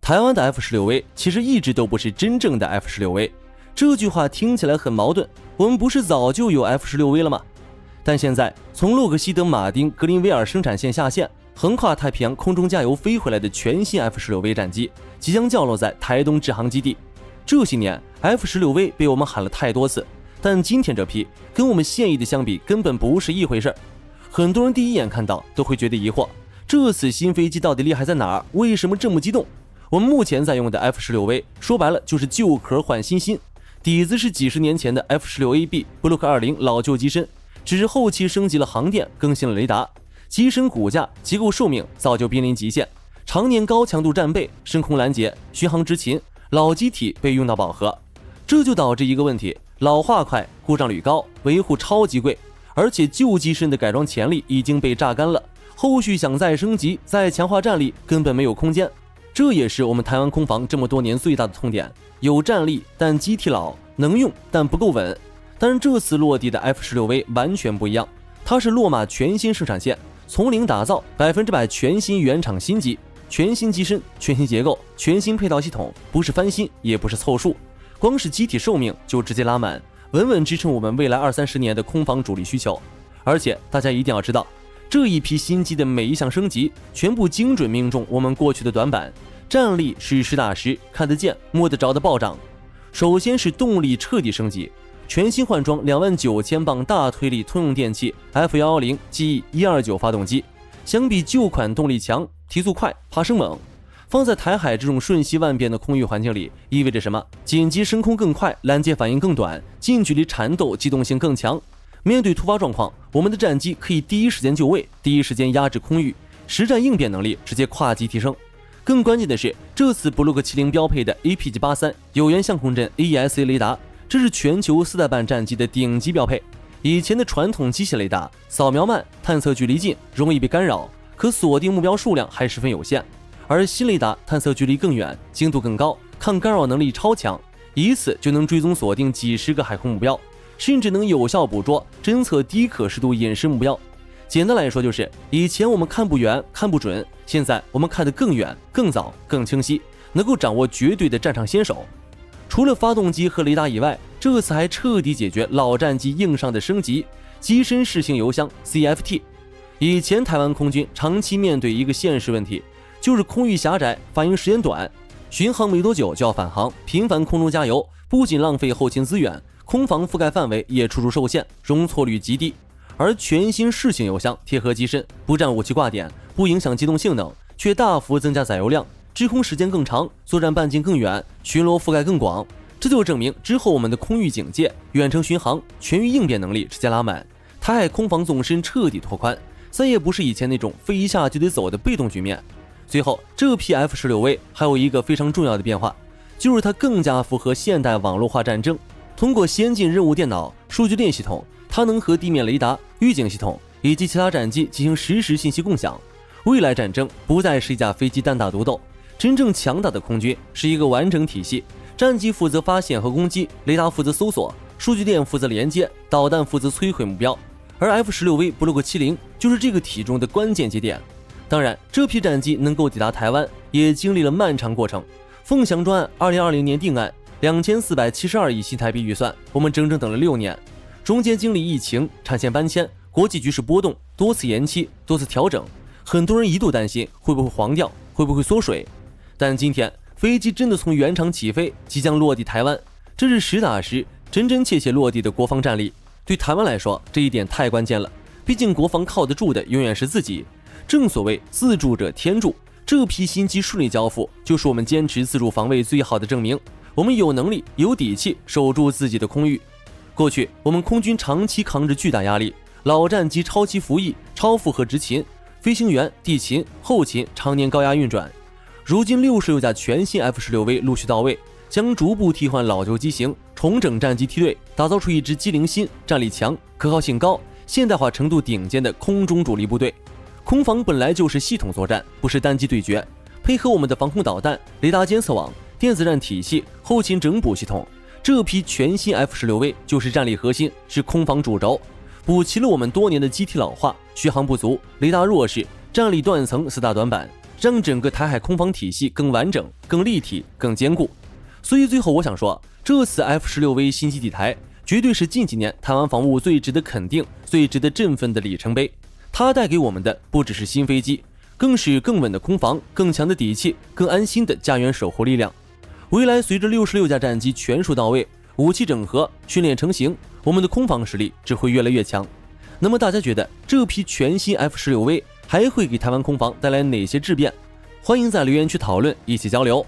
台湾的 F-16V 其实一直都不是真正的 F-16V。这句话听起来很矛盾，我们不是早就有 F-16V 了吗？但现在从洛克希德马丁格林威尔生产线下线，横跨太平洋空中加油飞回来的全新 F-16V 战机即将降落在台东制航基地。这些年 F-16V 被我们喊了太多次，但今天这批跟我们现役的相比根本不是一回事。很多人第一眼看到都会觉得疑惑，这次新飞机到底厉害在哪儿？为什么这么激动？我们目前在用的 F-16V 说白了就是旧壳换新芯，底子是几十年前的 F-16AB Block 20老旧机身，只是后期升级了航电，更新了雷达，机身骨架结构寿命早就濒临极限，常年高强度战备、升空拦截、巡航执勤，老机体被用到饱和，这就导致一个问题：老化快，故障率高，维护超级贵，而且旧机身的改装潜力已经被榨干了，后续想再升级、再强化战力根本没有空间。这也是我们台湾空防这么多年最大的痛点，有战力但机体老，能用但不够稳。但是这次落地的 F-16V 完全不一样，它是落马全新生产线，从零打造100%全新原厂新机，全新机身、全新结构、全新配套系统，不是翻新也不是凑数，光是机体寿命就直接拉满，稳稳支撑我们未来20-30年的空防主力需求。而且大家一定要知道，这一批新机的每一项升级全部精准命中我们过去的短板，战力是实打实看得见摸得着的暴涨。首先是动力彻底升级，全新换装29000磅大推力通用电气 F110GE129发动机，相比旧款动力强，提速快，爬升猛。放在台海这种瞬息万变的空域环境里，意味着什么？紧急升空更快，拦截反应更短，近距离缠斗机动性更强。面对突发状况，我们的战机可以第一时间就位，第一时间压制空域，实战应变能力直接跨级提升。更关键的是，这次 Block 70标配的 APG-83 有源相控阵 AESA 雷达，这是全球4代半战机的顶级标配。以前的传统机械雷达扫描慢，探测距离近，容易被干扰，可锁定目标数量还十分有限。而新雷达探测距离更远，精度更高，抗干扰能力超强，一次就能追踪锁定几十个海空目标，甚至能有效捕捉、侦测低可视度隐身目标。简单来说就是，以前我们看不远、看不准，现在我们看得更远、更早、更清晰，能够掌握绝对的战场先手。除了发动机和雷达以外，这次还彻底解决老战机硬伤的升级，机身适性油箱 CFT。以前台湾空军长期面对一个现实问题，就是空域狭窄，反应时间短，巡航没多久就要返航，频繁空中加油，不仅浪费后勤资源，空防覆盖范围也处处受限，容错率极低。而全新适性油箱贴合机身，不占武器挂点，不影响机动性能，却大幅增加载油量，滞空时间更长，作战半径更远，巡逻覆盖更广。这就证明之后我们的空域警戒、远程巡航、全域应变能力直接拉满，台海空防纵深彻底拓宽，再也不是以前那种飞一下就得走的被动局面。最后，这批 F-16V 还有一个非常重要的变化，就是它更加符合现代网络化战争。通过先进任务电脑、数据链系统，它能和地面雷达、预警系统以及其他战机进行实时信息共享。未来战争不再是一架飞机单打独斗，真正强大的空军是一个完整体系，战机负责发现和攻击，雷达负责搜索，数据链负责连接，导弹负责摧毁目标。而 F-16V Block 70就是这个体中的关键节点。当然，这批战机能够抵达台湾，也经历了漫长过程。凤翔专案2020年定案，2472亿新台币预算，我们整整等了6年，中间经历疫情、产线搬迁、国际局势波动，多次延期、多次调整，很多人一度担心会不会黄掉，会不会缩水。但今天飞机真的从原厂起飞，即将落地台湾，这是实打实、真真切切落地的国防战力。对台湾来说，这一点太关键了，毕竟国防靠得住的永远是自己。正所谓自助者天助，这批新机顺利交付，就是我们坚持自主防卫最好的证明。我们有能力、有底气守住自己的空域。过去我们空军长期扛着巨大压力，老战机超期服役、超负荷执勤，飞行员、地勤、后勤常年高压运转。如今66架全新 F-16V 陆续到位，将逐步替换老旧机型，重整战机梯队，打造出一支机灵新、战力强、可靠性高、现代化程度顶尖的空中主力部队。空防本来就是系统作战，不是单机对决，配合我们的防空导弹、雷达监测网、电子战体系、后勤整补系统，这批全新 F-16V 就是战力核心，是空防主轴，补齐了我们多年的机体老化、续航不足、雷达弱势、战力断层4大短板。让整个台海空防体系更完整、更立体、更坚固。所以最后我想说，这次 F-16V 新基地台绝对是近几年台湾防务最值得肯定、最值得振奋的里程碑。它带给我们的不只是新飞机，更是更稳的空防、更强的底气、更安心的家园守护力量。未来随着66架战机全数到位，武器整合、训练成型，我们的空防实力只会越来越强。那么大家觉得这批全新 F-16V 还会给台湾空防带来哪些质变？欢迎在留言区讨论，一起交流。